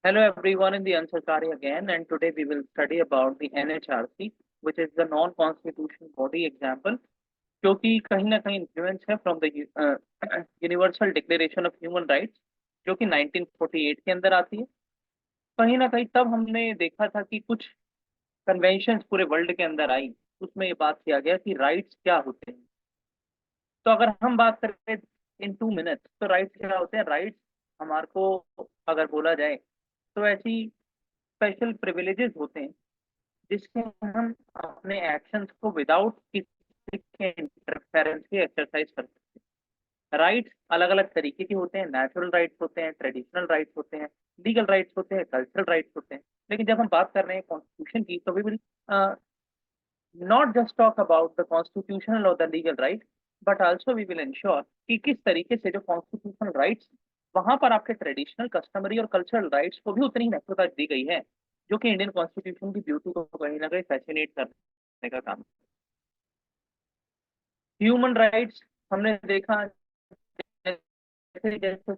Hello everyone in the Ansakari again, and today we will study about the NHRC, which is the non-constitutional body example, जो कि कहीं ना कहीं influence है from the universal declaration of human rights, जो कि 1948 के अंदर आती है। कहीं ना कहीं तब हमने देखा था कि कुछ कन्वेंशंस पूरे वर्ल्ड के अंदर आई, उसमें ये बात किया गया कि राइट्स क्या होते हैं। तो अगर हम बात करें इन 2 मिनट्स, तो राइट्स क्या होते हैं। राइट्स हमारे को अगर बोला जाए तो ऐसी स्पेशल प्रिविलेजेस होते हैं जिससे हम अपने एक्शंस को विदाउट किसी के इंटरफेरेंस के एक्सरसाइज कर सकते हैं। राइट्स अलग अलग तरीके के होते हैं। नेचुरल राइट्स होते हैं, ट्रेडिशनल राइट्स होते हैं, लीगल राइट्स होते हैं, कल्चरल राइट्स होते हैं। लेकिन जब हम बात कर रहे हैं कॉन्स्टिट्यूशन की, तो we will not just talk about the constitutional और the legal right, but also we will ensure कि किस तरीके से जो कॉन्स्टिट्यूशनल राइट्स, वहां पर आपके ट्रेडिशनल, कस्टमरी और कल्चरल राइट्स को भी उतनी ही महत्वता दी गई है, जो कि इंडियन कॉन्स्टिट्यूशन की ब्यूटी को कहीं ना कहीं फैसिनेट करने का काम। ह्यूमन राइट्स हमने देखा, जैसे जैसे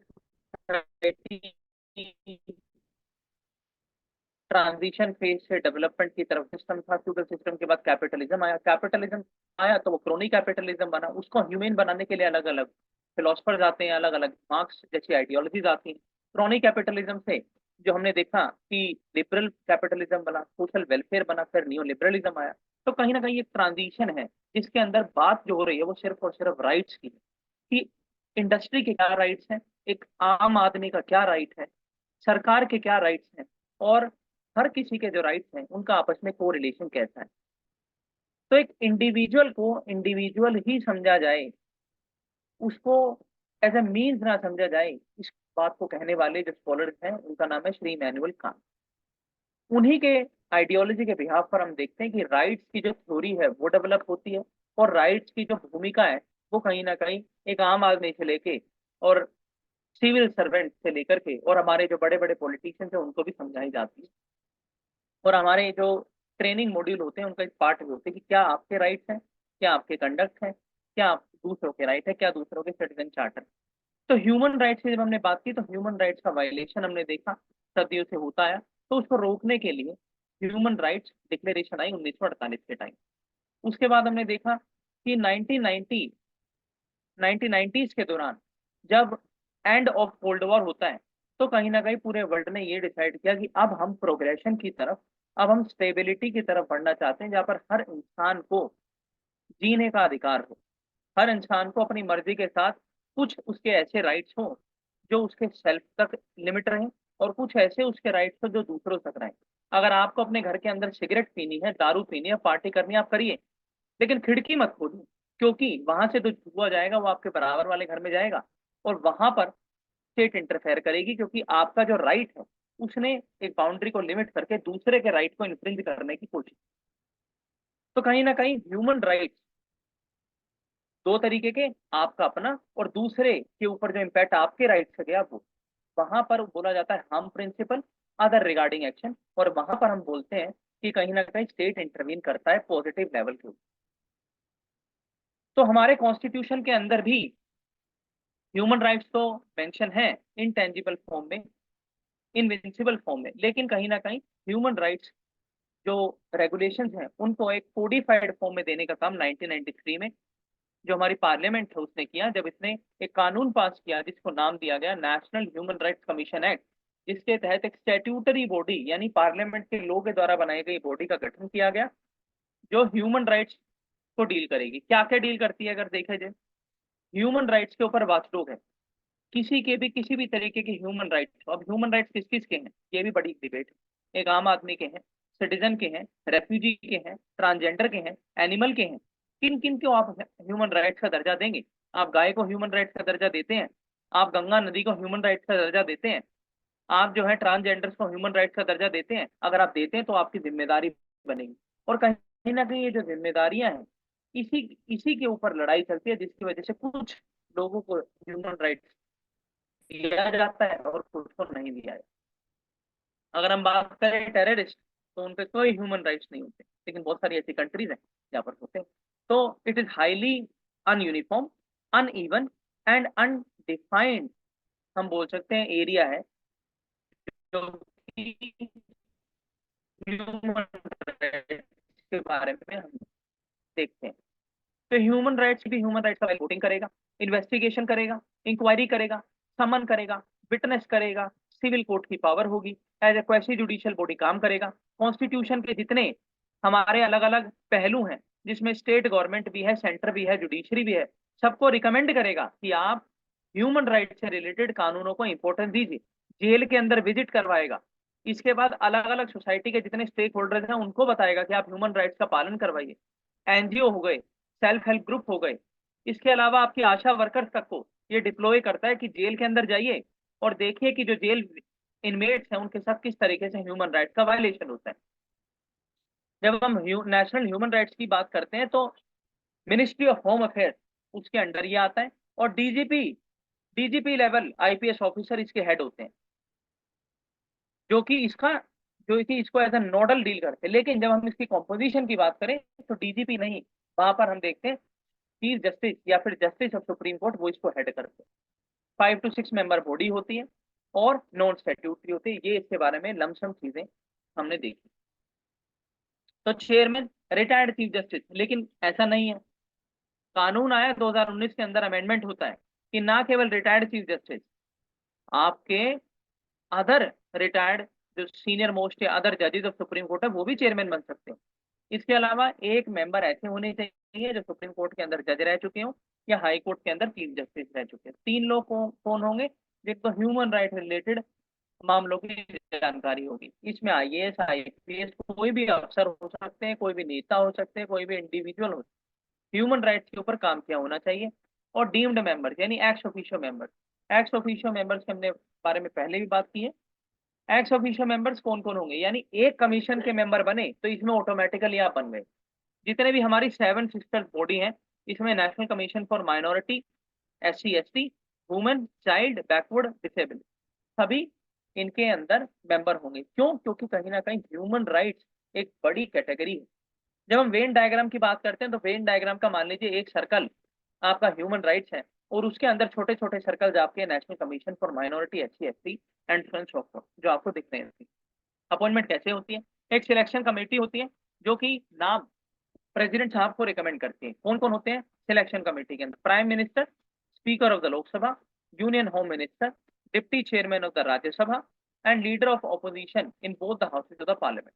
ट्रांजिशन फेज से डेवलपमेंट की तरफ सिस्टम था, फ्यूडल सिस्टम के बाद कैपिटलिज्म आया। कैपिटलिज्म आया तो वो क्रोनी कैपिटलिज्म बना। उसको ह्यूमन बनाने के लिए अलग अलग फिलोसफर्स आते हैं, अलग अलग मार्क्स जैसी आइडियोलॉजीज आती हैं। क्रोनी कैपिटलिज्म से जो हमने देखा कि लिबरल कैपिटलिज्म बना, सोशल वेलफेयर बना, फिर नियो लिबरलिज्म आया। तो कहीं ना कहीं एक ट्रांजिशन है जिसके अंदर बात जो हो रही है वो सिर्फ और सिर्फ राइट्स की है कि इंडस्ट्री के क्या राइट्स हैं, एक आम आदमी का क्या राइट है, सरकार के क्या राइट्स हैं, और हर किसी के जो राइट्स हैं उनका आपस में को रिलेशन कैसा है। तो एक इंडिविजुअल को इंडिविजुअल ही समझा जाए, उसको एज ए मीन्स ना समझा जाए, इस बात को कहने वाले जो स्कॉलर्स हैं उनका नाम है श्री इमैनुअल कांट। उन्हीं के आइडियोलॉजी के बिहाफ पर हम देखते हैं कि राइट्स की जो थ्योरी है वो डेवलप होती है, और राइट्स की जो भूमिका है वो कहीं ना कहीं एक आम आदमी से लेके और सिविल सर्वेंट से लेकर के और हमारे जो बड़े बड़े पॉलिटिशियंस हैं उनको भी समझाई जाती है। और हमारे जो ट्रेनिंग मॉड्यूल होते हैं उनका एक पार्ट भी होते हैं कि क्या आपके राइट्स हैं, क्या आपके कंडक्ट हैं, क्या आप दूसरों के राइट है, क्या दूसरों के सिटीजन चार्टर। तो ह्यूमन राइट्स की जब हमने बात की, तो ह्यूमन राइट्स का वायलेशन हमने देखा सदियों से होता आया। तो उसको रोकने के लिए ह्यूमन राइट्स डिक्लेरेशन आई 1948 के टाइम। उसके बाद हमने देखा कि 1990s के दौरान जब एंड ऑफ कोल्ड वॉर होता है, तो कहीं ना कहीं पूरे वर्ल्ड ने ये डिसाइड किया कि अब हम प्रोग्रेशन की तरफ, अब हम स्टेबिलिटी की तरफ बढ़ना चाहते हैं, जहाँ पर हर इंसान को जीने का अधिकार हो, हर इंसान को अपनी मर्जी के साथ कुछ उसके ऐसे राइट्स हो जो उसके सेल्फ तक लिमिट रहे, और कुछ ऐसे उसके राइट्स हो जो दूसरों तक रहे। अगर आपको अपने घर के अंदर सिगरेट पीनी है, दारू पीनी है, पार्टी करनी है, आप करिए, लेकिन खिड़की मत खोलिए, क्योंकि वहां से जो धुआं जाएगा वो आपके बराबर वाले घर में जाएगा, और वहां पर स्टेट इंटरफेयर करेगी, क्योंकि आपका जो राइट है उसने एक बाउंड्री को लिमिट करके दूसरे के राइट को इन्फ्रिंज करने की कोशिश। तो कहीं ना कहीं ह्यूमन राइट्स दो तरीके के, आपका अपना और दूसरे के ऊपर जो इम्पैक्ट आपके राइट से गया वो, वहां पर बोला जाता है हम प्रिंसिपल अदर रिगार्डिंग एक्शन, और वहां पर हम बोलते हैं कि कहीं ना कहीं स्टेट इंटरवीन करता है पॉजिटिव लेवल के ऊपर। तो हमारे कॉन्स्टिट्यूशन के अंदर भी ह्यूमन राइट्स तो मेंशन है, इनटेंजिबल फॉर्म में, इनविंसिबल फॉर्म में, लेकिन कहीं ना कहीं ह्यूमन राइट्स जो रेगुलेशंस हैं उनको एक कोडिफाइड फॉर्म में देने का काम 1993 में जो हमारी पार्लियामेंट है उसने किया, जब इसने एक कानून पास किया जिसको नाम दिया गया national human rights commission act, जिसके तहत एक स्टैट्यूटरी बॉडी यानी पार्लियामेंट के लोगों के द्वारा बनाई गई बॉडी का गठन किया गया, जो ह्यूमन राइट्स को डील करेगी। क्या क्या डील करती है अगर देखे जाए, ह्यूमन राइट्स के ऊपर वाचडॉग है, किसी के भी किसी भी तरीके के ह्यूमन राइट्स। अब ह्यूमन राइट्स किस किस के हैं ये भी बड़ी डिबेट है। एक आम आदमी के हैं, सिटीजन के हैं, रेफ्यूजी के हैं, ट्रांसजेंडर के हैं, एनिमल के हैं। किन किन को आप ह्यूमन राइट्स का दर्जा देंगे। आप गाय को ह्यूमन राइट्स का दर्जा देते हैं, आप गंगा नदी को ह्यूमन राइट्स का दर्जा देते हैं, आप जो है ट्रांसजेंडर्स को ह्यूमन राइट्स का दर्जा देते हैं। अगर आप देते हैं तो आपकी जिम्मेदारी बनेगी। और कहीं ना कहीं ये जो जिम्मेदारियां हैं, इसी इसी के ऊपर लड़ाई चलती है, जिसकी वजह से कुछ लोगों को ह्यूमन राइट्स दिया जाता है और कुछ को नहीं दिया जाता। अगर हम बात करें टेररिस्ट, तो उन पे कोई ह्यूमन राइट्स नहीं होते, लेकिन बहुत सारी ऐसी कंट्रीज हैं जहाँ पर होते हैं। तो it is highly ununiform, uneven and undefined, हम बोल सकते हैं एरिया है, जो ह्यूमन राइट्स के बारे में हम देखते हैं। तो ह्यूमन राइट्स भी ह्यूमन राइट्स का वोटिंग करेगा, इन्वेस्टिगेशन करेगा, इंक्वायरी करेगा, समन करेगा, विटनेस करेगा, सिविल कोर्ट की पावर होगी, as a quasi judicial body काम करेगा। कॉन्स्टिट्यूशन के जितने हमारे अलग अलग पहलू हैं, जिसमें स्टेट गवर्नमेंट भी है, सेंटर भी है, जुडिशरी भी है, सबको रिकमेंड करेगा कि आप ह्यूमन राइट से रिलेटेड कानूनों को इंपॉर्टेंस दीजिए। जेल के अंदर विजिट करवाएगा। इसके बाद अलग अलग सोसाइटी के जितने स्टेक होल्डर्स हैं उनको बताएगा कि आप ह्यूमन राइट्स का पालन करवाइए। एनजीओ हो गए, सेल्फ हेल्प ग्रुप हो गए, इसके अलावा आपकी आशा वर्कर्स तक को ये डिप्लॉय करता है कि जेल के अंदर जाइए और देखिए कि जो जेल इनमेट्स हैं उनके साथ किस तरीके से ह्यूमन राइट्स का वायलेशन होता है। जब हम नेशनल ह्यूमन राइट्स की बात करते हैं तो मिनिस्ट्री ऑफ होम अफेयर्स उसके अंडर ये आता है, और डीजीपी लेवल आईपीएस ऑफिसर इसके हेड होते हैं, जो कि इसको एज ए नोडल डील करते हैं। लेकिन जब हम इसकी कॉम्पोजिशन की बात करें तो डीजीपी नहीं, वहां पर हम देखते हैं चीफ जस्टिस या फिर जस्टिस ऑफ सुप्रीम कोर्ट, वो इसको हेड करते हैं। 5 to 6 मेंबर बॉडी होती है और नॉन स्टैट्यूटरी होती है। ये इसके बारे में लमसम चीजें हमने देखी। तो चेयरमैन रिटायर्ड चीफ जस्टिस, लेकिन ऐसा नहीं है। कानून आया 2019 के अंदर अमेंडमेंट होता है कि ना केवल रिटायर्ड चीफ जस्टिस, आपके अदर रिटायर्ड जो सीनियर मोस्ट या अदर जजेस ऑफ सुप्रीम कोर्ट है वो भी चेयरमैन बन सकते हैं। इसके अलावा एक मेंबर ऐसे होने चाहिए जो सुप्रीम कोर्ट के अंदर जज रह चुके हों या हाई कोर्ट के अंदर चीफ जस्टिस रह चुके हैं। 3 लोग कौन होंगे? जिनको ह्यूमन राइट रिलेटेड मामलों की जानकारी होगी। इसमें आईएएस आईपीएस कोई भी अफसर हो सकते हैं, कोई भी नेता हो सकते हैं, कोई भी इंडिविजुअल हो, ह्यूमन राइट्स के ऊपर काम किया होना चाहिए। और डीम्ड मेंबर्स यानी ex officio members, ex officio members के हमने बारे में पहले भी बात की है। एक्स ऑफिशियो मेंबर्स कौन कौन होंगे? यानी एक कमीशन के मेंबर बने तो इसमें ऑटोमेटिकली आप बन गए। जितने भी हमारी 7 सिस्टर बॉडी हैं, इसमें national commission for minority, SC ST, women, child, backward, disable, सभी इनके अंदर मेंबर होंगे। क्यों? क्योंकि कहीं ना कहीं ह्यूमन राइट्स एक बड़ी कैटेगरी है। जब हम वेन डायग्राम की बात करते हैं तो वेन डायग्राम का मान लीजिए एक सर्कल आपका ह्यूमन राइट्स है और उसके अंदर छोटे छोटे सर्कल्स आपके national commission for minority, SC ST and sons of, जो आपको दिख रहे हैं। अपॉइंटमेंट कैसे होती है? एक सिलेक्शन कमेटी होती है जो कि नाम प्रेसिडेंट साहब को रिकमेंड करती है। कौन कौन होते हैं सिलेक्शन कमेटी के अंदर? Prime minister, speaker of the Lok Sabha, union home minister, deputy chairman of the Rajya Sabha and leader of opposition in both the houses of the parliament.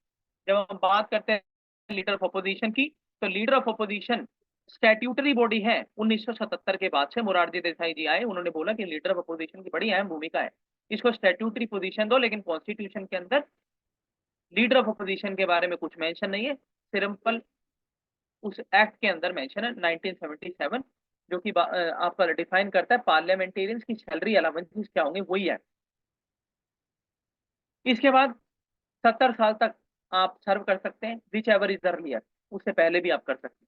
जब हम बात करते हैं लीडर ऑफ ऑपोजिशन की, तो leader of opposition statutory body है। 1977 के बाद से मोरारजी देसाई जी आए, उन्होंने बोला कि लीडर ऑफ ऑपोजिशन की बड़ी अहम भूमिका है, इसको स्टैट्यूटरी पोजीशन दो। लेकिन कॉन्स्टिट्यूशन के अंदर लीडर ऑफ अपोजिशन के बारे में कुछ मेंशन नहीं है, सिंपल उस एक्ट के अंदर मेंशन है 1977, जो कि आपका डिफाइन करता है पार्लियामेंटेरियंस की सैलरी अलाउंसेस क्या होंगे, वही है। इसके बाद 70 साल तक आप सर्व कर सकते हैं, विच एवर इज अर्लियर, उससे पहले भी आप कर सकते हैं।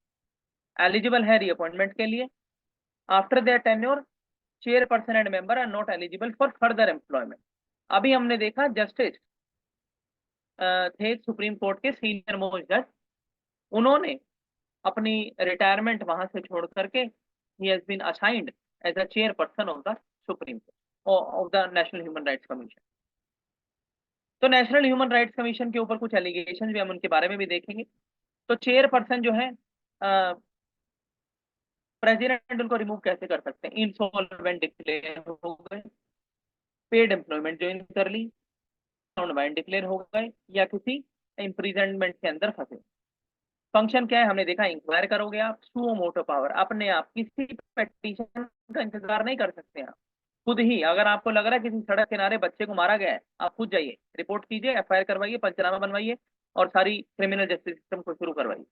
एलिजिबल है रीअपॉइंटमेंट के लिए। After their tenure chairperson and member are not eligible for further employment. अभी हमने देखा जस्टिस थे सुप्रीम कोर्ट के सीनियर मोस्ट जज, उन्होंने अपनी रिटायरमेंट वहां से छोड़ करके ही has been assigned as a chairperson of the supreme court of the national human rights commission. तो नेशनल ह्यूमन राइट्स कमीशन के ऊपर कुछ एलिगेशन भी हम उनके बारे में भी देखेंगे। तो चेयरपर्सन जो है प्रेसिडेंट उनको रिमूव कैसे कर सकते हैं? इंसॉल्वेंट डिक्लेयर हो गए, पेड एम्प्लॉयमेंट ज्वाइन कर ली, डिक्लेयर हो गए, या किसी इम्प्रिजनमेंट के अंदर फंसे। फंक्शन क्या है हमने देखा, इंक्वायर करोगे आप, सुओ मोटो पावर, अपने आप किसी पेटिशन का इंतजार नहीं कर सकते आप। खुद ही अगर आपको लग रहा है किसी सड़क किनारे बच्चे को मारा गया है, आप खुद जाइए, रिपोर्ट कीजिए, FIR करवाइए, पंचनामा बनवाइए और सारी क्रिमिनल जस्टिस सिस्टम को शुरू करवाइए।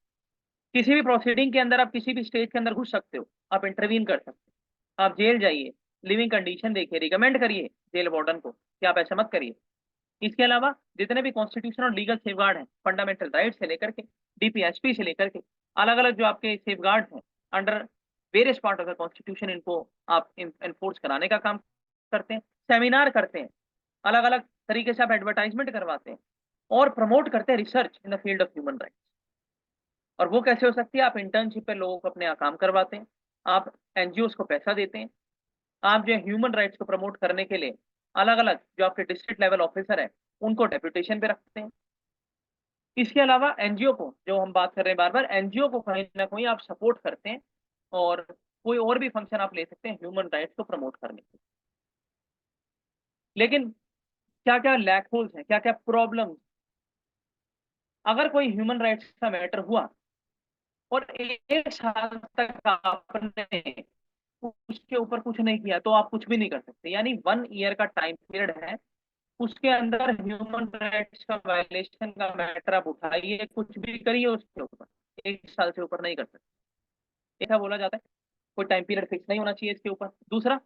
किसी भी प्रोसीडिंग के अंदर आप किसी भी स्टेज के अंदर घुस सकते हो, आप इंटरवीन कर सकते हो, आप जेल जाइए, लिविंग कंडीशन देखिए, रिकमेंड करिए जेल वार्डन को कि आप ऐसा मत करिए। इसके अलावा जितने भी कॉन्स्टिट्यूशन और लीगल सेफगार्ड हैं, फंडामेंटल राइट से लेकर के DPSP से लेकर के अलग अलग जो आपके सेफगार्ड हैं under various part of the constitution, इनको आप एनफोर्स कराने का काम करते हैं, सेमिनार करते हैं, अलग अलग तरीके से आप एडवर्टाइजमेंट करवाते हैं और प्रमोट करते हैं research in the field of human rights. और वो कैसे हो सकती है? आप इंटर्नशिप पे लोगों को अपने यहाँ काम करवाते हैं, आप NGOs को पैसा देते हैं, आप जो ह्यूमन राइट्स को प्रमोट करने के लिए अलग अलग जो आपके डिस्ट्रिक्ट लेवल ऑफिसर है उनको डेप्यूटेशन पे रखते हैं। इसके अलावा एनजीओ को, जो हम बात कर रहे हैं बार बार, एनजीओ को कहीं ना कहीं आप सपोर्ट करते हैं, और कोई और भी फंक्शन आप ले सकते हैं ह्यूमन राइट्स को प्रमोट करने के। लेकिन क्या क्या लैक होल्स हैं, क्या क्या प्रॉब्लम, अगर कोई ह्यूमन राइट्स का मैटर हुआ और 1 साल तक आपने उसके ऊपर कुछ नहीं किया, तो आप कुछ भी नहीं कर सकते। यानी 1 ईयर का टाइम पीरियड है, उसके अंदर ह्यूमन राइट्स का वायलेशन का मैटर आप उठाइए, कुछ भी करिए उसके ऊपर, 1 साल से ऊपर नहीं कर सकते। ऐसा बोला जाता है, कोई टाइम पीरियड फिक्स नहीं होना चाहिए इसके ऊपर। दूसरा,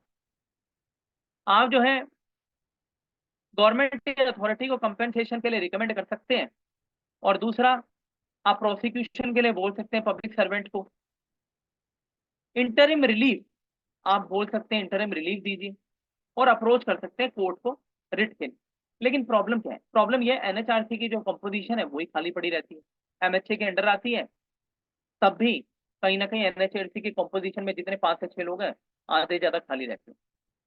आप जो है गवर्नमेंट अथॉरिटी को कंपेंसेशन के लिए रिकमेंड कर सकते हैं, और दूसरा, आप प्रोसिक्यूशन के लिए बोल सकते हैं पब्लिक सर्वेंट को। इंटरिम रिलीफ, आप बोल सकते हैं इंटरिम रिलीफ दीजिए, और अप्रोच कर सकते हैं कोर्ट को रिट के लिए। लेकिन प्रॉब्लम क्या है? प्रॉब्लम ये, एनएचआरसी की जो कंपोजिशन है वही खाली पड़ी रहती है, एमएचए के अंडर आती है, तब भी कहीं ना कहीं एनएचआरसी की कंपोजिशन में जितने 5 से 6 लोग हैं, आधे ज्यादा खाली रहते हैं।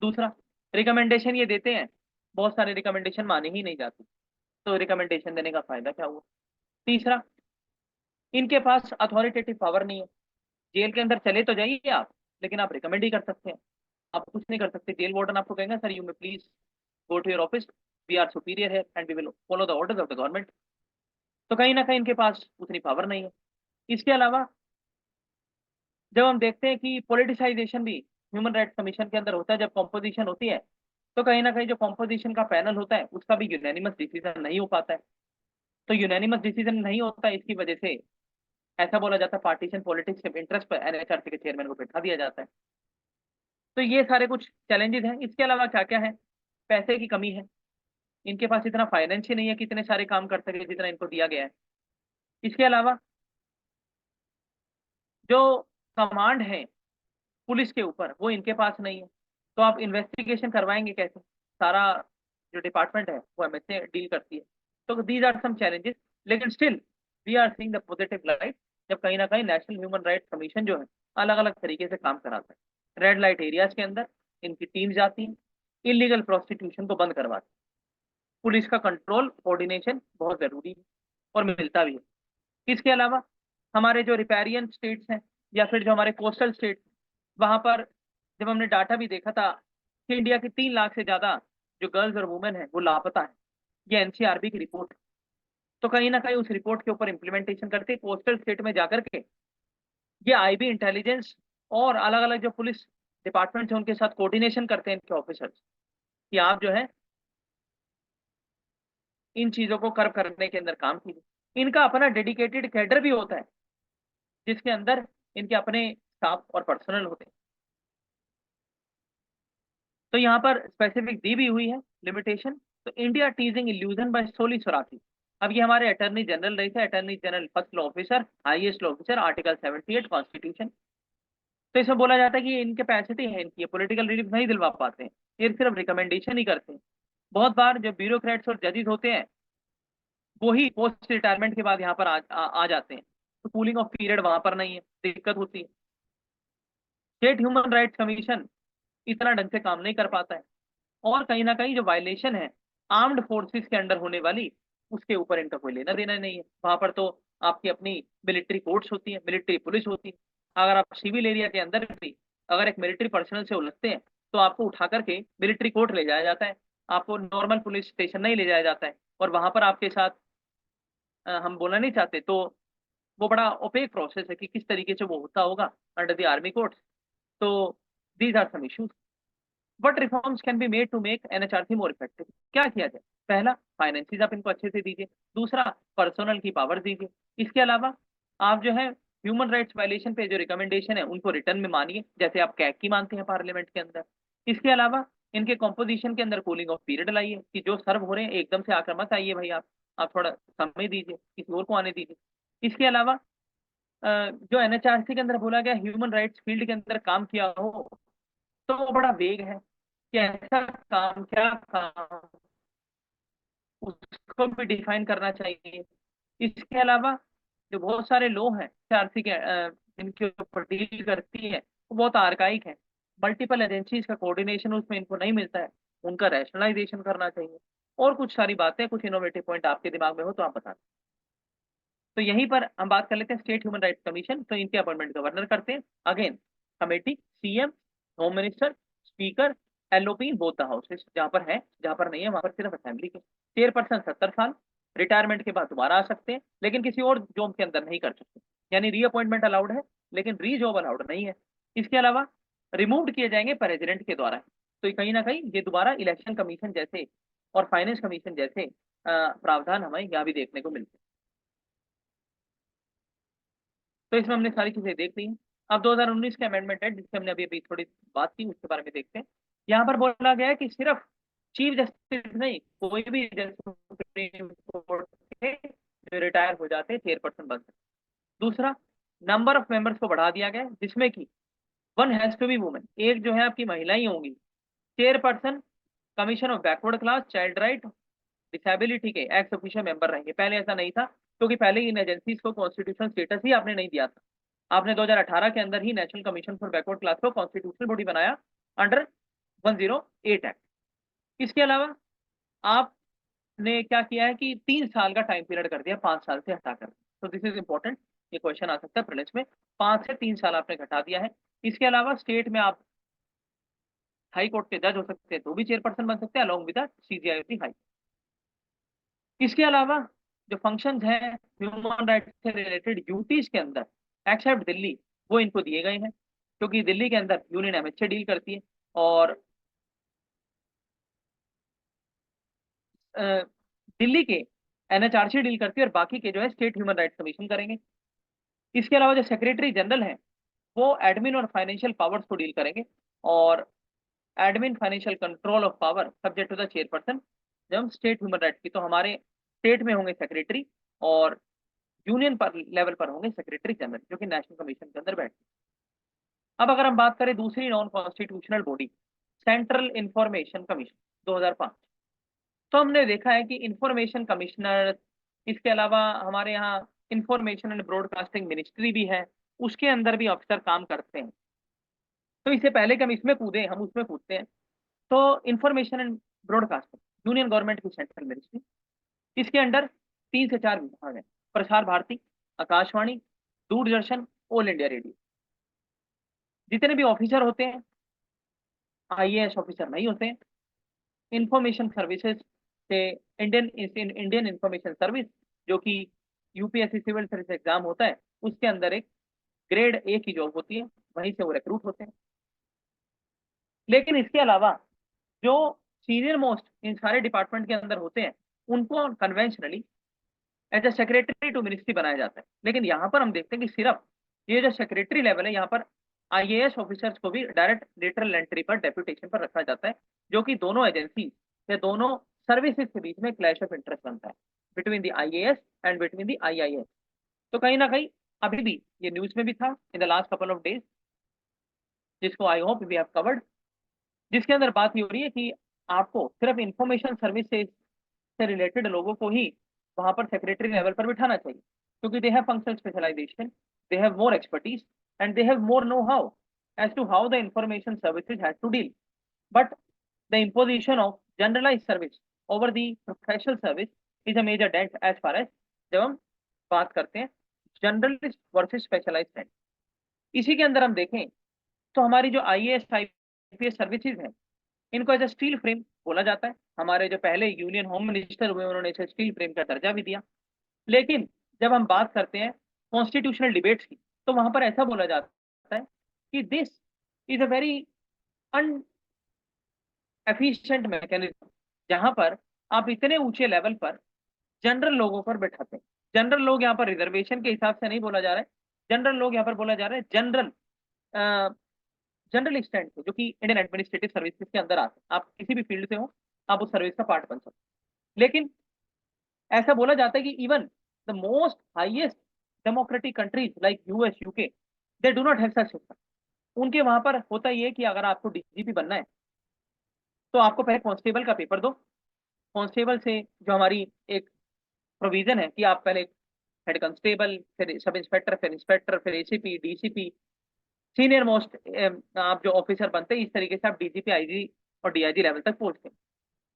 दूसरा, रिकमेंडेशन ये देते हैं, बहुत सारे रिकमेंडेशन माने ही नहीं जाते, तो रिकमेंडेशन देने का फायदा क्या हुआ? तीसरा, इनके पास अथॉरिटेटिव पावर नहीं है। जेल के अंदर चले तो जाइए आप, लेकिन आप रिकमेंड ही कर सकते हैं, आप कुछ नहीं कर सकते। जेल वार्डन आपको कहेंगे sir you may please go to your office, we are superior है and we will follow the orders of the government. तो कहीं ना कहीं इनके पास उतनी पावर नहीं है। इसके अलावा जब हम देखते हैं कि पॉलिटिसाइजेशन भी ह्यूमन राइट्स कमीशन के अंदर होता है, जब कॉम्पोजिशन होती है, तो कहीं ना कहीं जो कॉम्पोजिशन का पैनल होता है उसका भी यूनानिमस डिसीजन नहीं हो पाता है। तो यूनानिमस डिसीजन नहीं होता है, इसकी वजह से ऐसा बोला जाता है पार्टीशन पॉलिटिक्स के इंटरेस्ट पर एनएचआरसी के चेयरमैन को बैठा दिया जाता है। तो ये सारे कुछ चैलेंजेस हैं। इसके अलावा क्या क्या है? पैसे की कमी है, इनके पास इतना फाइनेंस ही नहीं है कि इतने सारे काम कर सके जितना इनको दिया गया है। इसके अलावा जो कमांड है पुलिस के ऊपर, वो इनके पास नहीं है, तो आप इन्वेस्टिगेशन करवाएंगे कैसे? सारा जो डिपार्टमेंट है वो एमएसए डील करती है। तो दीज आर सम चैलेंजेस, लेकिन still we are seeing the positive light, जब कहीं ना कहीं नेशनल ह्यूमन राइट्स कमीशन जो है अलग अलग तरीके से काम कराता है। रेड लाइट एरियाज के अंदर इनकी टीम जाती है, इलीगल प्रोस्टिट्यूशन को बंद करवाती है। पुलिस का कंट्रोल कोऑर्डिनेशन बहुत जरूरी है, और मिलता भी है। इसके अलावा हमारे जो रिपेरियन स्टेट्स हैं, या फिर जो हमारे कोस्टल स्टेट, वहां पर जब हमने डाटा भी देखा था कि इंडिया की 3 लाख से ज्यादा जो गर्ल्स और वुमेन है वो लापता है। ये एनसीआरबी की रिपोर्ट है। तो कहीं ना कहीं उस रिपोर्ट के ऊपर इम्प्लीमेंटेशन करके कोस्टल स्टेट में जाकर के ये आईबी इंटेलिजेंस और अलग अलग जो पुलिस डिपार्टमेंट है उनके साथ कोऑर्डिनेशन करते हैं इनके ऑफिसर्स, कि आप जो है इन चीजों को कर्व करने के अंदर काम कीजिए। इनका अपना डेडिकेटेड कैडर भी होता है, जिसके अंदर इनके अपने स्टाफ और पर्सनल होते हैं। तो यहाँ पर स्पेसिफिक दी भी हुई है लिमिटेशन। तो इंडिया टीजिंग इल्यूजन बाय सोली सोराकी, अब ये हमारे अटर्नी जनरल रहे थे, attorney general first law officer, highest law officer, article 78 constitution. तो इसमें बोला जाता है कि ये इनकेपेसिटी है इनकी, पॉलिटिकल रिलीफ नहीं दिलवा पाते हैं, ये सिर्फ रिकमेंडेशन ही करते हैं। बहुत बार जो ब्यूरोक्रेट्स और जजेस होते हैं वो ही पोस्ट रिटायरमेंट के बाद यहाँ पर आ जाते हैं, तो कूलिंग ऑफ पीरियड वहां पर नहीं है, दिक्कत होती है। स्टेट ह्यूमन राइट्स कमीशन इतना ढंग से काम नहीं कर पाता है, और कहीं ना कहीं जो वायलेशन है आर्म्ड फोर्सेस के अंडर होने वाली, उसके ऊपर इनका कोई लेना देना नहीं है। वहां पर तो आपकी अपनी मिलिट्री कोर्ट्स होती है, मिलिट्री पुलिस होती है। अगर आप सिविल एरिया के अंदर भी अगर एक मिलिट्री पर्सनल से उलझते हैं, तो आपको उठा करके मिलिट्री कोर्ट ले जाया जाता है, आपको नॉर्मल पुलिस स्टेशन नहीं ले जाया जाता है, और वहां पर आपके साथ हम बोलना नहीं चाहते, तो वो बड़ा ओपेक प्रोसेस है कि किस तरीके से वो होता होगा अंडर द आर्मी कोर्ट। तो these are some issues. What reforms can be made to make NHRC more effective? क्या किया जाए? पहला, फाइनेंसिस आप इनको अच्छे से दीजिए। दूसरा, पर्सनल की पावर दीजिए। इसके अलावा आप जो है ह्यूमन राइट्स वायलेशन पे जो रिकमेंडेशन है उनको रिटर्न में मानिए, जैसे आप कैग की मानते हैं पार्लियामेंट के अंदर। इसके अलावा इनके कॉम्पोजिशन के अंदर कूलिंग ऑफ पीरियड लाइए, कि जो सर्व हो रहे हैं एकदम से आकर मत आइए भाई, आप थोड़ा समय दीजिए, किसी और को आने दीजिए। इसके अलावा जो एनएचआरसी के अंदर बोला गया ह्यूमन राइट्स फील्ड के अंदर काम किया हो, तो वो बड़ा वेग है कि ऐसा काम क्या काम, उसको भी डिफाइन करना चाहिए। इसके अलावा जो बहुत सारे लो हैं आरसी के इनके ऊपर डील करती है, वो बहुत आर्काइक है। मल्टीपल एजेंसीज का कोऑर्डिनेशन उसमें इनको नहीं मिलता है, उनका रैशनलाइजेशन करना चाहिए। और कुछ सारी बातें, कुछ इनोवेटिव पॉइंट आपके दिमाग में हो तो आप बता दें। तो यहीं पर हम बात कर लेते हैं स्टेट ह्यूमन राइट्स कमीशन। तो इनके अपॉइंटमेंट गवर्नर करते हैं। Again committee, CM, home minister, speaker, LOP both the houses, जहां पर है, जहां पर नहीं है वहां पर सिर्फ असेंबली के। चेयरपर्सन 70 साल, रिटायरमेंट के बाद दोबारा आ सकते हैं, लेकिन किसी और जॉब के अंदर नहीं कर सकते। यानी रीअपॉइंटमेंट अलाउड है, लेकिन री जॉब अलाउड नहीं है। इसके अलावा रिमूव किए जाएंगे प्रेसिडेंट के द्वारा। तो कहीं ना कहीं ये दोबारा इलेक्शन कमीशन जैसे और फाइनेंस कमीशन जैसे प्रावधान हमें यहाँ भी देखने को मिलते हैं। तो इसमें हमने सारी चीजें देख ली हैं। अब 2019 के अमेंडमेंट है जिससे हमने अभी अभी थोड़ी बात की, उसके बारे में देखते हैं। यहाँ पर बोला गया है कि सिर्फ चीफ जस्टिस नहीं, कोई भी जज सुप्रीम कोर्ट के जो रिटायर हो जाते हैं चेयरपर्सन बन सकते। दूसरा, नंबर ऑफ मेंबर्स को बढ़ा दिया गया है, जिसमें कि one has to be women, एक जो है आपकी महिला ही होंगी chairperson. Commission of backward class, child right, disability के एक्स ऑफिशियल मेंबर रहेंगे। पहले ऐसा नहीं था, क्योंकि पहले इन एजेंसीज को कॉन्स्टिट्यूशनल स्टेटस ही आपने नहीं दिया था। आपने 2018 के अंदर ही national commission for backward class को कॉन्स्टिट्यूशनल बॉडी बनाया अंडर 108 एक्ट। इसके अलावा आपने क्या किया है कि 3 साल का टाइम पीरियड कर दिया, 5 साल से हटाकर। तो दिस इज इंपॉर्टेंट, ये क्वेश्चन आ सकता है प्रीलिम्स में। 5 से 3 साल आपने घटा दिया है। इसके अलावा स्टेट में आप हाई कोर्ट के जज हो सकते हैं, तो भी चेयरपर्सन बन सकते हैं अलॉन्ग विद सीजीआईटी हाई। इसके अलावा जो फंक्शंस हैं ह्यूमन राइट्स से रिलेटेड ड्यूटीज के अंदर, एक्सेप्ट दिल्ली, वो इनको दिए गए हैं, क्योंकि दिल्ली के अंदर यूनियन एमएचए डील करती है और अ, दिल्ली के एनएचआरसी डील करती है, और बाकी के जो है स्टेट ह्यूमन राइट्स कमीशन करेंगे। इसके अलावा जो सेक्रेटरी जनरल हैं वो एडमिन और फाइनेंशियल पावर्स को डील करेंगे, और admin financial control of power subject to the chairperson. जब हम स्टेट ह्यूमन राइट्स की, तो हमारे स्टेट में होंगे सेक्रेटरी, और यूनियन पर लेवल पर होंगे सेक्रेटरी जनरल, जो कि नेशनल कमीशन के अंदर बैठे। अब अगर हम बात करें दूसरी non constitutional body, central information commission 2005, तो हमने देखा है कि इंफॉर्मेशन कमिश्नर, इसके अलावा हमारे यहाँ इंफॉर्मेशन एंड ब्रॉडकास्टिंग मिनिस्ट्री भी है, उसके अंदर भी अफसर काम करते हैं। तो इससे पहले कि हम इसमें कूदें, हम उसमें कूदते हैं। तो information and broadcasting union government की सेंट्रल मिनिस्ट्री, इसके अंडर 3 से 4 विभाग हैं। Prasar Bharati, Akashvani, Doordarshan, all India radio. जितने भी ऑफिसर होते हैं आईएएस ऑफिसर नहीं होते हैं। इंफॉर्मेशन सर्विसेज से इंडियन इंफॉर्मेशन सर्विस, जो कि यूपीएससी सिविल सर्विस एग्जाम होता है, उसके अंदर एक ग्रेड ए की जॉब होती है, वहीं से वो रिक्रूट होते हैं। लेकिन इसके अलावा जो सीनियर मोस्ट इन सारे डिपार्टमेंट के अंदर होते हैं, उनको conventionally as a secretary to ministry बनाया जाता है। लेकिन यहाँ पर हम देखते हैं कि सिर्फ ये जो सेक्रेटरी लेवल है, यहाँ पर आईएएस ऑफिसर्स को भी डायरेक्ट लेटरल एंट्री पर डेप्यूटेशन पर रखा जाता है, जो कि दोनों एजेंसी या दोनों सर्विसेज के बीच में क्लैश ऑफ इंटरेस्ट बनता है, between the IAS and between the IIS. तो कहीं ना कहीं अभी भी ये न्यूज में भी था in the last couple of days, जिसको I hope we have covered, जिसके अंदर बात ये हो रही है कि आपको सिर्फ इंफॉर्मेशन सर्विसेज से रिलेटेड लोगों को ही वहां पर सेक्रेटरी लेवल पर बिठाना चाहिए, क्योंकि they have functional specialization, they have more expertise, and they have more know how as to how the information services has to deal. But the imposition of generalized service over the professional service is a major dent as far as जब हम बात करते हैं generalist versus specialised. इसी के अंदर हम देखें तो हमारी जो आईएएस आईपीएस सर्विसेज हैं, इनको एज ए स्टील फ्रेम बोला जाता है। हमारे जो पहले यूनियन होम मिनिस्टर हुए, उन्होंने इसे स्टील फ्रेम का दर्जा भी दिया। लेकिन जब हम बात करते हैं कॉन्स्टिट्यूशनल डिबेट्स की, तो वहां पर ऐसा बोला जाता है कि this is a very inefficient mechanism, जहां पर आप इतने ऊंचे लेवल पर जनरल लोगों पर बैठाते हैं। जनरल लोग यहाँ पर रिजर्वेशन के हिसाब से नहीं बोला जा रहा है, जनरल लोग यहाँ पर बोला जा रहा है जनरल जनरल स्टैंड से, जो कि इंडियन एडमिनिस्ट्रेटिव सर्विसेज के अंदर आते हैं। आप किसी भी फील्ड से हो, आप उस सर्विस का पार्ट बन सकते हैं। लेकिन ऐसा बोला जाता है कि even the most highest democratic countries like US, UK, they do not have such system. उनके वहां पर होता ही है कि अगर आपको डीजीपी बनना है, तो आपको पहले कांस्टेबल का पेपर दो। कांस्टेबल से जो हमारी एक प्रोविजन है कि आप पहले हेड कांस्टेबल, फिर सब इंस्पेक्टर, फिर इंस्पेक्टर, फिर एसीपी, डीसीपी, सीनियर मोस्ट आप जो ऑफिसर बनते हैं, इस तरीके से आप डीजीपी, आईजी और डीआईजी लेवल तक पहुंचते हैं।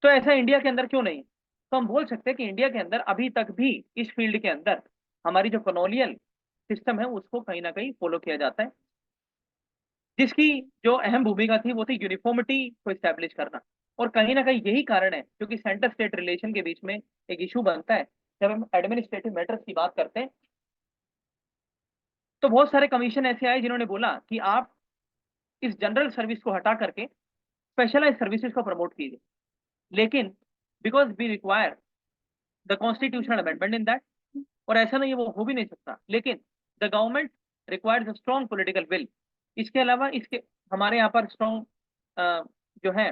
तो ऐसा इंडिया के अंदर क्यों नहीं है? तो हम बोल सकते हैं कि इंडिया के अंदर अभी तक भी इस फील्ड के अंदर हमारी जो कॉलोनियल सिस्टम है उसको कहीं ना कहीं फॉलो किया जाता है, जिसकी जो अहम भूमिका थी वो थी यूनिफॉर्मिटी को इस्टेब्लिश करना। और कहीं ना कहीं यही कारण है क्योंकि सेंटर स्टेट रिलेशन के बीच में एक इशू बनता है जब हम एडमिनिस्ट्रेटिव मैटर्स की बात करते हैं। तो बहुत सारे कमीशन ऐसे आए जिन्होंने बोला कि आप इस जनरल सर्विस को हटा करके स्पेशलाइज सर्विसेज को प्रमोट कीजिए, लेकिन because we require the constitutional amendment in that, और ऐसा नहीं है वो हो भी नहीं सकता, लेकिन the government requires a strong political will. इसके अलावा इसके हमारे यहाँ पर स्ट्रॉन्ग जो है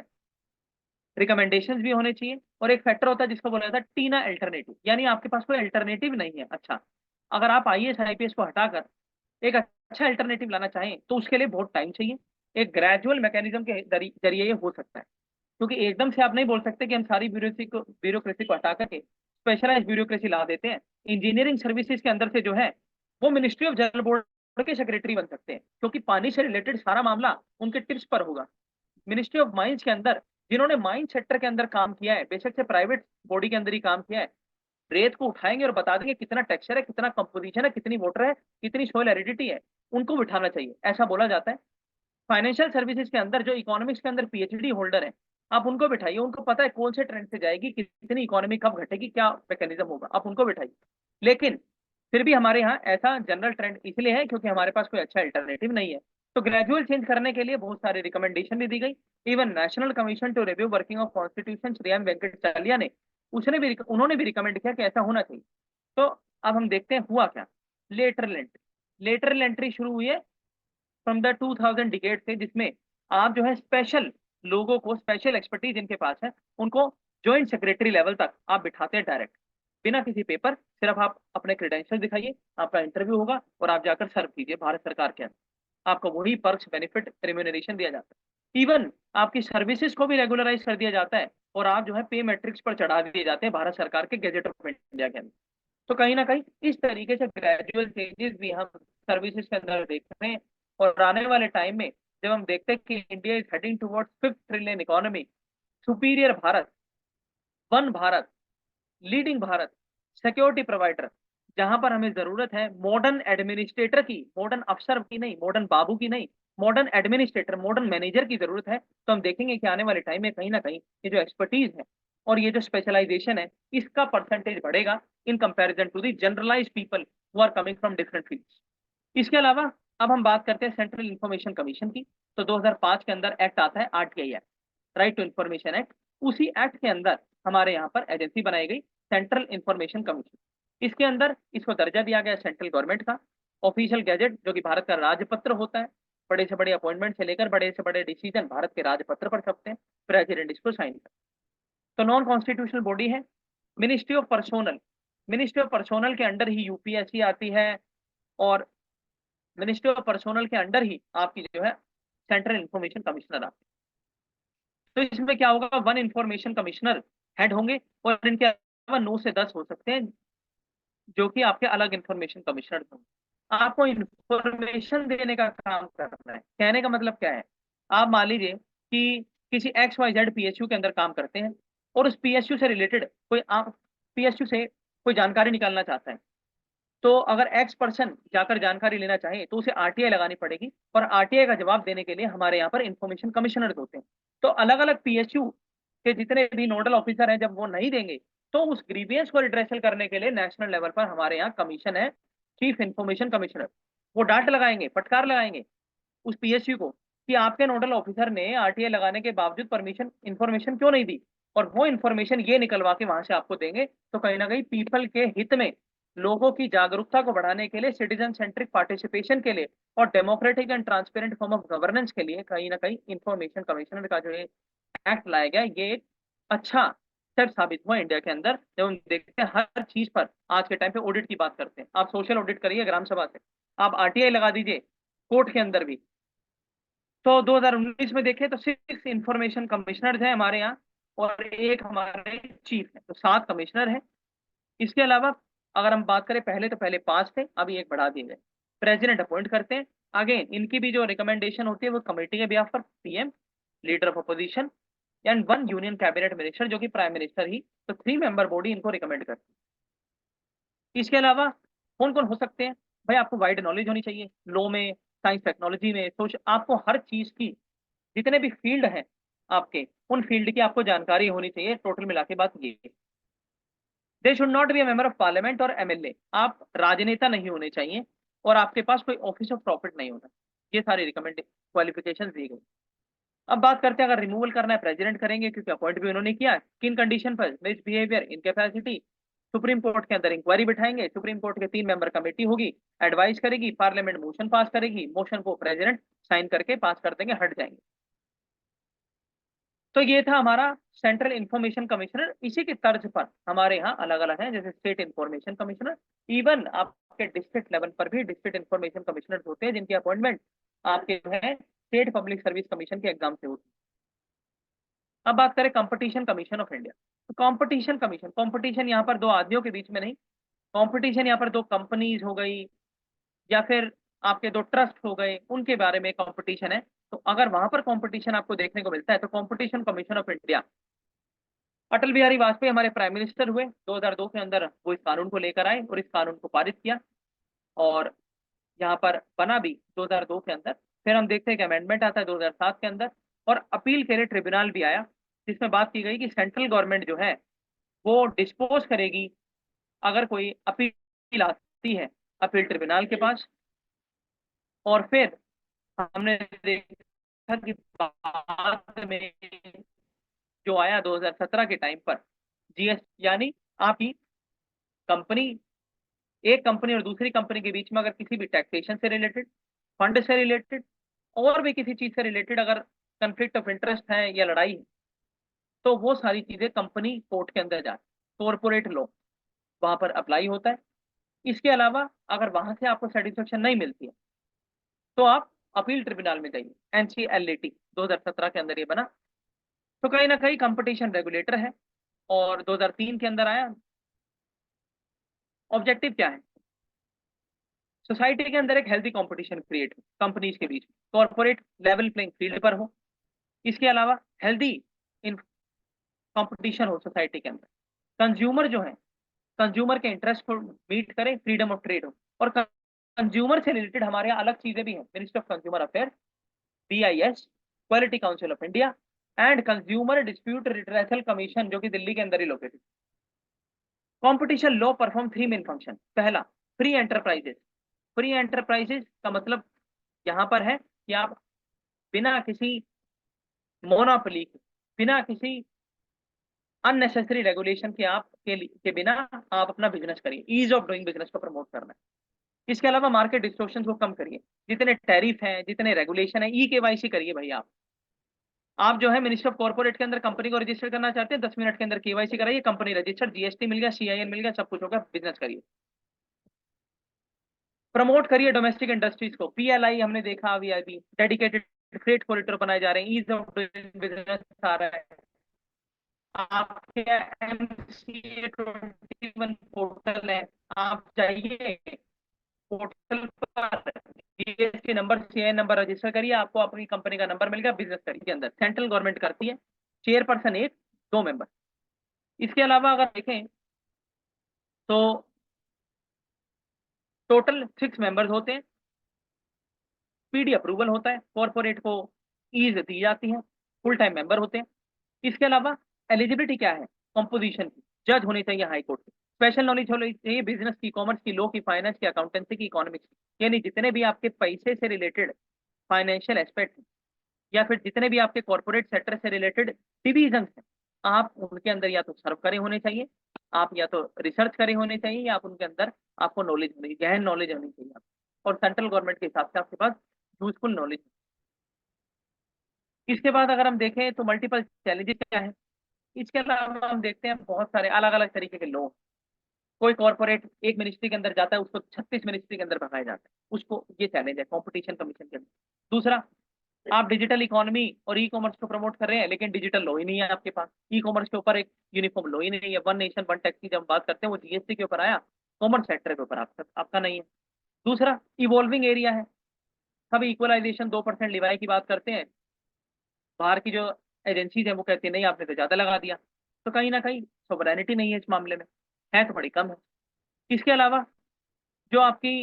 रिकमेंडेशंस भी होने चाहिए, और एक फैक्टर होता है जिसको बोला जाता है टीना अल्टरनेटिव, यानी आपके पास कोई अल्टरनेटिव नहीं है। अच्छा, अगर आप आईएएस आईपीएस को हटाकर एक अच्छा अल्टरनेटिव लाना चाहें तो उसके लिए बहुत टाइम चाहिए। एक ग्रेजुअल मैकेनिज्म के जरिए ये हो सकता है, क्योंकि एकदम से आप नहीं बोल सकते कि हम सारी ब्यूरोक्रेसी को हटा करके स्पेशलाइज ब्यूरोक्रेसी ला देते हैं। इंजीनियरिंग सर्विसेज के अंदर से जो है वो मिनिस्ट्री ऑफ जल बोर्ड के सेक्रेटरी बन सकते हैं, क्योंकि पानी से रिलेटेड सारा मामला उनके टिप्स पर होगा। मिनिस्ट्री ऑफ माइंस के अंदर जिन्होंने माइन सेक्टर के अंदर काम किया है, बेशक से प्राइवेट बॉडी के अंदर ही काम किया है, रेत को उठाएंगे और बता देंगे कितना टेक्सचर है, कितना कंपोजिशन है, कितनी वाटर है, कितनी सोइल एरिडिटी है, उनको बिठाना चाहिए, ऐसा बोला जाता है। फाइनेंशियल सर्विसेज के अंदर जो इकोनॉमिक्स के अंदर पीएचडी होल्डर है, आप उनको बिठाइए, उनको पता है कौन से ट्रेंड से जाएगी, कितनी इकोनॉमी कब घटेगी, क्या मैकेनिज्म होगा, आप उनको बिठाइए। लेकिन फिर भी हमारे यहाँ ऐसा जनरल ट्रेंड इसलिए है क्योंकि हमारे पास कोई अच्छा अल्टरनेटिव नहीं है। तो ग्रेजुअल चेंज करने के लिए बहुत सारी रिकमेंडेशन भी दी गई। Even national commission to review working of constitution Shri M Venkatacharya ने उन्होंने भी रिकमेंड किया कि ऐसा होना चाहिए। तो अब हम देखते हैं हुआ क्या। लेटरल एंट्री, लेटरल एंट्री शुरू हुई है फ्रॉम द 2000 डिकेड से, जिसमें आप जो है स्पेशल लोगों को, स्पेशल एक्सपर्टीज जिनके पास है, उनको ज्वाइंट सेक्रेटरी लेवल तक आप बिठाते हैं डायरेक्ट, बिना किसी पेपर, सिर्फ आप अपने क्रेडेंशियल दिखाइए, आपका इंटरव्यू होगा और आप जाकर सर्व कीजिए भारत सरकार के अंदर, आपको वही पर्क्स बेनिफिट रिम्यूनरेशन दिया जाता है। इवन आपकी सर्विसेज को भी रेगुलराइज कर दिया जाता है और आप जो है पे मैट्रिक्स पर चढ़ा दिए जाते हैं भारत सरकार के गेजेट ऑफ इंडिया के अंदर। तो कहीं ना कहीं इस तरीके से ग्रेजुअल चेंजेस भी हम सर्विसेज के अंदर देख रहे हैं। और आने वाले टाइम में जब हम देखते हैं कि India is heading towards 5th trillion economy, superior Bharat, one Bharat, leading Bharat, security provider, जहां पर हमें जरूरत है मॉडर्न एडमिनिस्ट्रेटर की, मॉडर्न अफसर की नहीं, मॉडर्न बाबू की नहीं, मॉडर्न एडमिनिस्ट्रेटर, मॉडर्न मैनेजर की जरूरत है। तो हम देखेंगे कि आने वाले टाइम में कहीं ना कहीं ये जो एक्सपर्टीज है और ये जो स्पेशलाइजेशन है इसका परसेंटेज बढ़ेगा in comparison to the generalize people who are coming from different fields. इसके अलावा अब हम बात करते हैं सेंट्रल इंफॉर्मेशन कमीशन की। तो 2005 के अंदर एक्ट आता है RTI act, right to information act. उसी एक्ट के अंदर हमारे यहाँ पर एजेंसी बनाई गई सेंट्रल इंफॉर्मेशन कमीशन। इसके अंदर इसको दर्जा दिया गया सेंट्रल गवर्नमेंट का ऑफिशियल गैजेट, जो कि भारत का राजपत्र होता है। बड़े से बड़े अपॉइंटमेंट से लेकर बड़े से बड़े डिसीजन भारत के राजपत्र पर छपते हैं, प्रेसिडेंट इसको साइन करते हैं। तो नॉन कॉन्स्टिट्यूशनल बॉडी है ministry of personnel. Ministry of personnel के अंडर ही यूपीएससी आती है, और मिनिस्ट्री ऑफ पर्सोनल के अंडर ही आपकी जो है सेंट्रल इंफॉर्मेशन कमिश्नर आते हैं। तो इसमें क्या होगा, वन इंफॉर्मेशन कमिश्नर हेड होंगे, और इनके अलावा 9 से 10 हो सकते हैं जो कि आपके अलग इंफॉर्मेशन कमिश्नर होंगे। आपको इंफॉर्मेशन देने का काम करना है। कहने का मतलब क्या है, आप मान लीजिए कि किसी एक्स वाई जेड पीएसयू के अंदर काम करते हैं और उस पीएसयू से रिलेटेड कोई आप पीएसयू से कोई जानकारी निकालना चाहता है, तो अगर एक्स पर्सन जाकर जानकारी लेना चाहे तो उसे आरटीआई लगानी पड़ेगी, और आरटीआई का जवाब देने के लिए हमारे यहाँ पर इंफॉर्मेशन कमिश्नर होते हैं। तो अलग अलग पीएसयू के जितने भी नोडल ऑफिसर हैं, जब वो नहीं देंगे तो उस ग्रीवियंस को रिड्रेसल करने के लिए नेशनल लेवल पर हमारे यहाँ कमीशन है, चीफ इंफॉर्मेशन कमिश्नर। वो डांट लगाएंगे, फटकार लगाएंगे उस पीएसयू को कि आपके नोडल ऑफिसर ने आरटीआई लगाने के बावजूद परमिशन इंफॉर्मेशन क्यों नहीं दी, और वो इंफॉर्मेशन ये निकलवा के वहां से आपको देंगे। तो कहीं ना कहीं पीपल के हित में, लोगों की जागरूकता को बढ़ाने के लिए, सिटीजन सेंट्रिक पार्टिसिपेशन के लिए और democratic and transparent form of governance के लिए कहीं ना कहीं इंफॉर्मेशन कमिश्नर का जो एक्ट लाया गया, ये एक अच्छा स्टेप साबित हुआ इंडिया के अंदर। जब हम देखते हैं हर चीज पर आज के टाइम पे ऑडिट की बात करते हैं, आप सोशल ऑडिट करिए ग्राम सभा से, आप आरटीआई लगा दीजिए कोर्ट के अंदर भी। तो 2019 में देखें तो 6 इंफॉर्मेशन कमिश्नर हैं हमारे यहाँ, और एक हमारे चीफ है, तो 7 कमिश्नर हैं। इसके अलावा अगर हम बात करें, पहले तो पहले 5 थे, अभी एक बढ़ा दिए गए। प्रेसिडेंट अपॉइंट करते हैं। अगेन इनकी भी जो रिकमेंडेशन होती है वो कमेटी के बिहाफ पर PM, leader of opposition, and 1 union cabinet minister जो कि प्राइम मिनिस्टर ही, तो 3 मेंबर बॉडी इनको रिकमेंड करती है। इसके अलावा कौन कौन हो सकते हैं? भाई आपको वाइड नॉलेज होनी चाहिए, लॉ में, साइंस टेक्नोलॉजी में, सोच, आपको हर चीज की, जितने भी फील्ड हैं आपके, उन फील्ड की आपको जानकारी होनी चाहिए। टोटल मिला के बात ये है। They should not be a member of parliament और एमएलए, आप राजनेता नहीं होने चाहिए और आपके पास कोई ऑफिस ऑफ प्रॉफिट नहीं होना। ये सारी रिकमेंड क्वालिफिकेशन दी गई। अब बात करते हैं, अगर रिमूवल करना है प्रेसिडेंट करेंगे, क्योंकि अपॉइंट भी उन्होंने किया है। किन कंडीशन पर? Miss behaviour, incapacity. Supreme court के अंदर इंक्वायरी बिठाएंगे, सुप्रीम कोर्ट के 3 मेंबर कमेटी होगी, एडवाइस करेगी, पार्लियामेंट मोशन पास करेगी, मोशन को प्रेसिडेंट साइन करके पास कर देंगे, हट जाएंगे। तो ये था हमारा सेंट्रल इंफॉर्मेशन कमिश्नर। इसी की तर्ज पर हमारे यहाँ अलग अलग हैं, जैसे स्टेट इंफॉर्मेशन कमिश्नर, इवन आपके डिस्ट्रिक्ट लेवल पर भी डिस्ट्रिक्ट इंफॉर्मेशन कमिश्नर होते हैं, जिनकी अपॉइंटमेंट आपके जो है स्टेट पब्लिक सर्विस कमीशन के एग्जाम से होती है। अब बात करें कंपटीशन कमीशन ऑफ इंडिया। तो कंपटीशन कमीशन, कंपटीशन यहाँ पर दो आदमियों के बीच में नहीं, कंपटीशन यहाँ पर दो कंपनीज हो गई, या फिर आपके दो ट्रस्ट हो गए, उनके बारे में कंपटीशन है। तो अगर वहां पर कंपटीशन आपको देखने को मिलता है, तो competition commission of India, Atal Bihari Vajpayee हमारे प्राइम मिनिस्टर हुए 2002 के अंदर, वो इस कानून को लेकर आए और इस कानून को पारित किया, और यहाँ पर बना भी 2002 के अंदर। फिर हम देखते हैं कि अमेंडमेंट आता है 2007 के अंदर, और अपील के लिए ट्रिब्यूनल भी आया, जिसमें बात की गई कि सेंट्रल गवर्नमेंट जो है वो डिस्पोज करेगी अगर कोई अपील आती है अपील ट्रिब्यूनल के पास। और फिर हमने देखा कि बाद में जो आया 2017 के टाइम पर, जीएस, यानी आपकी कंपनी, एक कंपनी और दूसरी कंपनी के बीच में अगर किसी भी टैक्सेशन से रिलेटेड, फंड से रिलेटेड, और भी किसी चीज से रिलेटेड अगर कंफ्लिक्ट ऑफ इंटरेस्ट है या लड़ाई है, तो वो सारी चीजें कंपनी कोर्ट के अंदर जाती, कॉर्पोरेट लॉ वहां पर अप्लाई होता है। इसके अलावा अगर वहां से आपको सेटिस्फेक्शन नहीं मिलती है, तो आप अपील ट्रिब्यूनल में जाइए। एनसीएलएटी 2017 के अंदर ये बना। तो कहीं ना कहीं कंपटीशन रेगुलेटर है, और 2003 के अंदर आया। ऑब्जेक्टिव क्या है? सोसाइटी के अंदर एक हेल्थी कंपटीशन क्रिएट हो, कंपनीज के बीच, कॉर्पोरेट लेवल प्लेइंग फील्ड पर हो। इसके अलावा हेल्दी इन कंपटीशन हो सोसाइटी के अंदर। कंज्यूमर जो है, कंज्यूमर के इंटरेस्ट को मीट करे, फ्रीडम ऑफ ट्रेड हो। और कंज्यूमर से रिलेटेड हमारे यहाँ अलग चीजें भी हैं, ministry of consumer affair, BIS, quality council of India, and consumer dispute redressal commission, जो कि दिल्ली के अंदर ही located. Competition law perform 3 main function. पहला, फ्री एंटरप्राइजेस। फ्री एंटरप्राइजेस का मतलब यहाँ पर है कि आप बिना किसी मोनोपोली के, बिना किसी अननेसेसरी रेगुलेशन के, आप के बिना आप अपना बिजनेस करिए, ईज ऑफ डूइंग बिजनेस को प्रमोट करना है। इसके अलावा मार्केट डिस्टॉर्शंस को कम करिए, जितने टैरिफ हैं, जितने रेगुलेशन है, ई केवाईसी करिए भाई। आप जो है मिनिस्ट्री ऑफ कॉर्पोरेट के अंदर कंपनी को रजिस्टर करना चाहते हैं, 10 मिनट के अंदर केवाईसी कराइए, कंपनी रजिस्टर, जीएसटी मिल गया, सीआईएन मिल गया, सब कुछ होगा, बिजनेस करिए। प्रमोट करिए डोमेस्टिक इंडस्ट्रीज को, पीएलआई हमने देखा, वीआईपी, डेडिकेटेड फ्रेट कॉरिडोर बनाए जा रहे हैं, ईज ऑफ डूइंग बिजनेस आ रहा है। आपके MCA 21 पोर्टल है, आप जाइए पोर्टल पर, GST number, CIN number register करिए, आपको अपनी कंपनी का नंबर मिल गया, बिजनेस करिए। के अंदर सेंट्रल गवर्नमेंट करती है, चेयरपर्सन एक, 2 मेंबर। इसके अलावा अगर देखें तो टोटल 6 मेंबर्स होते हैं। पीडी अप्रूवल होता है, कॉर्पोरेट को ईज दी जाती है, फुल टाइम मेंबर होते हैं। इसके अलावा एलिजिबिलिटी क्या है? कंपोजिशन की, जज होने चाहिए हाई कोर्ट के, स्पेशल नॉलेज होनी चाहिए बिजनेस की, कॉमर्स की, लॉ की, फाइनेंस की, अकाउंटेंसी की, इकोनॉमिक्स की, यानी जितने भी आपके पैसे से रिलेटेड फाइनेंशियल एस्पेक्ट, या फिर जितने भी आपके कॉर्पोरेट सेक्टर से रिलेटेड डिविजन हैं, आप उनके अंदर या तो सर्व करे होने चाहिए, आप या तो रिसर्च करे होने चाहिए, या आप उनके अंदर आपको नॉलेज होनी, गहन नॉलेज होनी चाहिए और सेंट्रल गवर्नमेंट के हिसाब से आपके पास यूजफुल नॉलेज। इसके बाद अगर हम देखें तो मल्टीपल चैलेंजेस क्या है, इसके अलावा हम देखते हैं बहुत सारे अलग अलग तरीके के लोग। कोई कॉर्पोरेट एक मिनिस्ट्री के अंदर जाता है, उसको 36 मिनिस्ट्री के अंदर भगाया जाता है, उसको, ये चैलेंज है कंपटीशन कमीशन के अंदर। दूसरा, आप डिजिटल इकोनॉमी और ई कॉमर्स को प्रमोट कर रहे हैं, लेकिन डिजिटल लॉ ही नहीं है आपके पास, ई कॉमर्स के ऊपर एक यूनिफॉर्म लॉ ही नहीं है, वन नेशन वन टैक्स की जब बात करते हैं वो जीएसटी के ऊपर आया, कॉमर्स सेक्टर के ऊपर आपका नहीं है। दूसरा, इवॉल्विंग एरिया है, सब इक्वलाइजेशन 2% लिवाई की बात करते हैं, बाहर की जो एजेंसीज हैं वो कहती है नहीं आपने तो ज्यादा लगा दिया। तो कहीं ना कहीं सोवरेनिटी नहीं है इस मामले में, है तो बड़ी कम है। इसके अलावा जो आपकी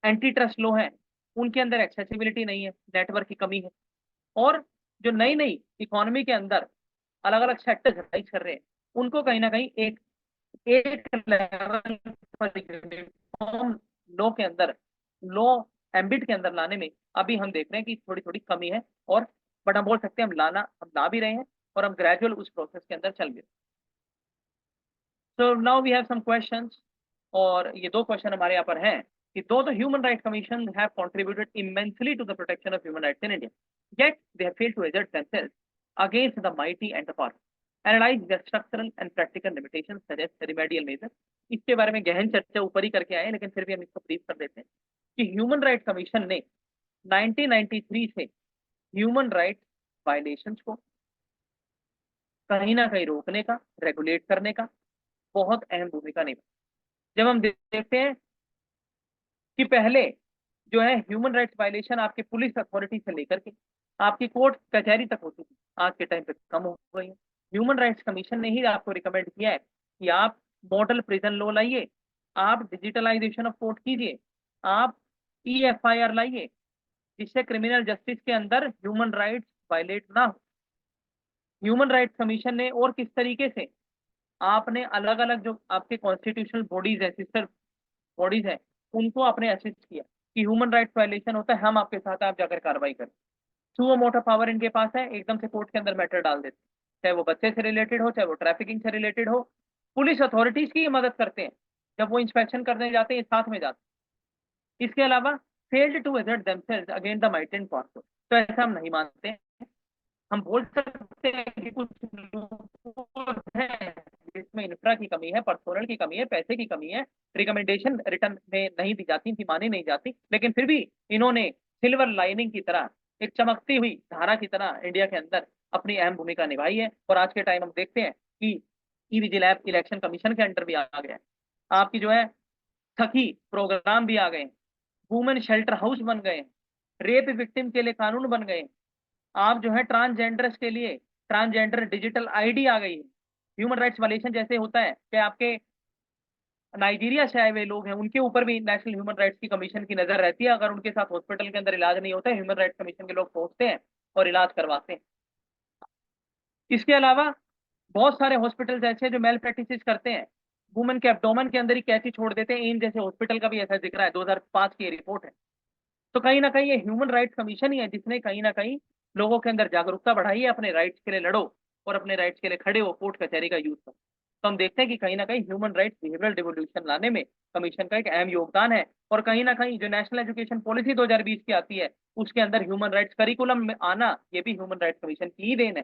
एंटी ट्रस्ट लॉ है उनके अंदर एक्सेसिबिलिटी नहीं है, नेटवर्क की कमी है। और जो नई नई इकोनॉमी के अंदर अलग अलग सेक्टर राइज कर रहे हैं उनको कहीं ना कहीं एक एक लेवल पर यूनिफॉर्म लॉ के अंदर, लॉ एम्बिट के अंदर लाने में अभी हम देख रहे हैं कि थोड़ी थोड़ी कमी है। और बट हम बोल सकते हैं हम ला भी रहे हैं और हम ग्रेजुअल उस प्रोसेस के अंदर चल भी रहे हैं। So now we have some questions. और ये दो क्वेश्चन हमारे यहाँ पर हैं कि though the human right commission have contributed immensely to the protection of human rights in India, yet they have failed to assert themselves against the mighty and the powerful, analyze their structural and practical limitations, suggest remedial measures। इसके बारे में गहन चर्चा ऊपर ही करके आए, लेकिन फिर भी हम इसको ब्रीफ कर देते हैं कि ह्यूमन राइट कमीशन ने 1993 से ह्यूमन राइट वायलेशंस को कहीं ना कहीं रोकने का, रेगुलेट करने का बहुत अहम भूमिका निभाई। जब हम देखते हैं कि पहले जो है ह्यूमन राइट्स वायलेशन आपके पुलिस अथॉरिटी से लेकर के आपकी कोर्ट कचहरी तक होती थी, आज के टाइम पे कम हो गई है। ह्यूमन राइट्स कमीशन ने ही आपको रिकमेंड किया है कि आप मॉडल प्रिजन लॉ लाइए, आप डिजिटलाइजेशन ऑफ कोर्ट कीजिए, आप EFIR लाइए, जिससे क्रिमिनल जस्टिस के अंदर ह्यूमन राइट्स वायलेट ना हो। ह्यूमन राइट्स कमीशन ने और किस तरीके से आपने अलग अलग जो आपके कॉन्स्टिट्यूशनल बॉडीज है, सिस्टर बॉडीज है, उनको आपने असिस्ट किया कि ह्यूमन राइट्स वायलेशन होता है हम आपके साथ, आप जाकर कार्रवाई करें। थ्रू मोटर पावर इनके पास है, एकदम से कोर्ट के अंदर मैटर डाल देते हैं, चाहे वो बच्चे से रिलेटेड हो, चाहे वो ट्रैफिकिंग से रिलेटेड हो। पुलिस अथॉरिटीज की मदद करते हैं, जब वो इंस्पेक्शन करने जाते हैं साथ में जाते हैं। इसके अलावा failed to assert themselves against the might and powerful, तो ऐसा हम नहीं मानते हैं। हम बोल सकते हैं कि कुछ लोग हैं जिसमें इंफ्रा की कमी है, पर्सोनल की कमी है, पैसे की कमी है, रिकमेंडेशन रिटर्न में नहीं दी जाती थी, मानी नहीं जाती, लेकिन फिर भी इन्होंने सिल्वर लाइनिंग की तरह, एक चमकती हुई धारा की तरह इंडिया के अंदर अपनी अहम भूमिका निभाई है। और आज के टाइम हम देखते हैं कि ई विजिल ऐप इलेक्शन कमीशन के अंडर भी आ गया है, आपकी जो है सखी प्रोग्राम भी आ गए, वुमेन शेल्टर हाउस बन गए, रेप विक्टिम के लिए कानून बन गए, आप जो है ट्रांसजेंडर्स के लिए ट्रांसजेंडर डिजिटल आईडी आ गई है। ह्यूमन राइट्स वायलेशन जैसे होता है कि आपके नाइजीरिया से आए हुए लोग हैं उनके ऊपर भी नेशनल ह्यूमन राइट्स की कमीशन की नजर रहती है, अगर उनके साथ हॉस्पिटल के अंदर इलाज नहीं होता है ह्यूमन राइट्स कमीशन के लोग पहुंचते हैं और इलाज करवाते हैं। इसके अलावा बहुत सारे हॉस्पिटल्स ऐसे हैं जो मेल प्रैक्टिसेस करते हैं, वुमेन के एब्डोमेन के अंदर ही कैंची छोड़ देते हैं, इन जैसे हॉस्पिटल का भी ऐसा दिख रहा है, 2005 की रिपोर्ट है। तो कहीं ना कहीं ये ह्यूमन राइट्स कमीशन ही है जिसने कहीं ना कहीं लोगों के अंदर जागरूकता बढ़ाई है, अपने राइट्स के लिए लड़ो और अपने राइट्स के लिए खड़े हो, कोर्ट कचहरी का यूज करो। तो हम देखते हैं कि कहीं ना कहीं ह्यूमन राइट्स बिहेवियरल रिवोल्यूशन लाने में कमीशन का एक अहम योगदान है। और कहीं ना कहीं जो नेशनल एजुकेशन पॉलिसी 2020 की आती है उसके अंदर ह्यूमन राइट्स करिकुलम में आना, ये भी ह्यूमन राइट्स कमीशन की ही देन है।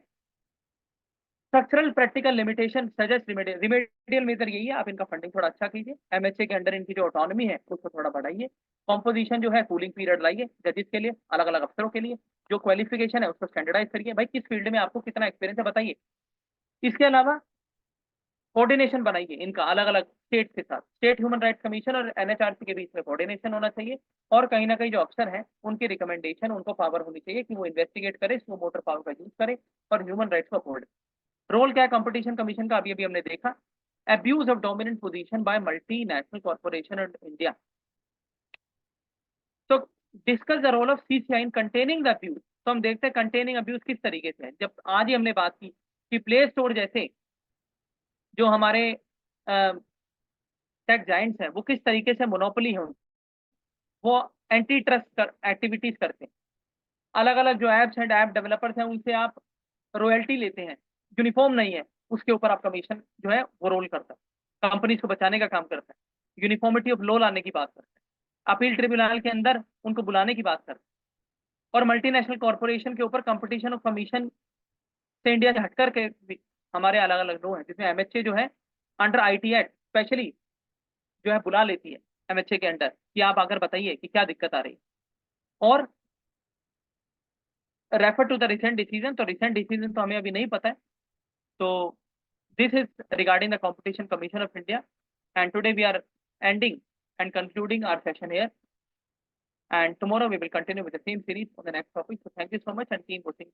Structural practical limitation suggest remedial measure यही है, आप इनका फंडिंग थोड़ा अच्छा कीजिए, MHA के अंडर इनकी जो ऑटोनॉमी है उसको थोड़ा बढ़ाइए, कॉम्पोजिशन जो है कूलिंग पीरियड लाइए जजेस के लिए, अलग अलग अफसरों के लिए, जो क्वालिफिकेशन है उसको स्टैंडर्डाइज करिए, भाई किस फील्ड में आपको कितना एक्सपीरियंस है बताइए। इसके अलावा कोऑर्डिनेशन बनाइए इनका अलग अलग स्टेट के साथ, स्टेट ह्यूमन राइट्स कमीशन और NHRC के बीच में कोऑर्डिनेशन होना चाहिए। और कहीं ना कहीं जो अफसर है उनकी रिकमेंडेशन, उनको पावर होनी चाहिए कि वो इन्वेस्टिगेट करे, वो मोटर पावर का यूज करे और ह्यूमन राइट्स को अपहोल्ड। रोल क्या है कंपटीशन कमीशन का, अभी अभी हमने देखा, abuse of dominant position by multinational corporation in India. तो discuss the role of CCI in containing the abuse. तो हम देखते हैं कंटेनिंग अब्यूज किस तरीके से है, जब आज ही हमने बात की कि प्ले स्टोर जैसे जो हमारे टेक जाइंट्स हैं वो किस तरीके से मोनोपोली है, वो एंटी ट्रस्ट एक्टिविटीज करते हैं। अलग अलग जो एप्स हैं, ऐप डेवलपर्स हैं, उनसे आप रॉयल्टी लेते हैं, यूनिफॉर्म नहीं है उसके ऊपर आप कमीशन जो है वो रोल करता है, कंपनीज को बचाने का काम करता है, यूनिफॉर्मिटी ऑफ लॉ लाने की बात करता है, अपील ट्रिब्यूनल के अंदर उनको बुलाने की बात करता है। और मल्टीनेशनल कॉर्पोरेशन के ऊपर कंपटीशन और कमीशन से इंडिया से हटकर के भी हमारे अलग अलग लॉ हैं, जिसमें MHA जो है अंडर IT एक्ट स्पेशली जो है बुला लेती है MHA के अंडर कि आप आकर बताइए कि क्या दिक्कत आ रही है। और refer to the recent decision, तो रिसेंट डिसीजन तो हमें अभी नहीं पता है। तो this is regarding the Competition Commission of India, and today we are ending and concluding our session here, and tomorrow we will continue with the same series on the next topic. So thank you so much and keep watching.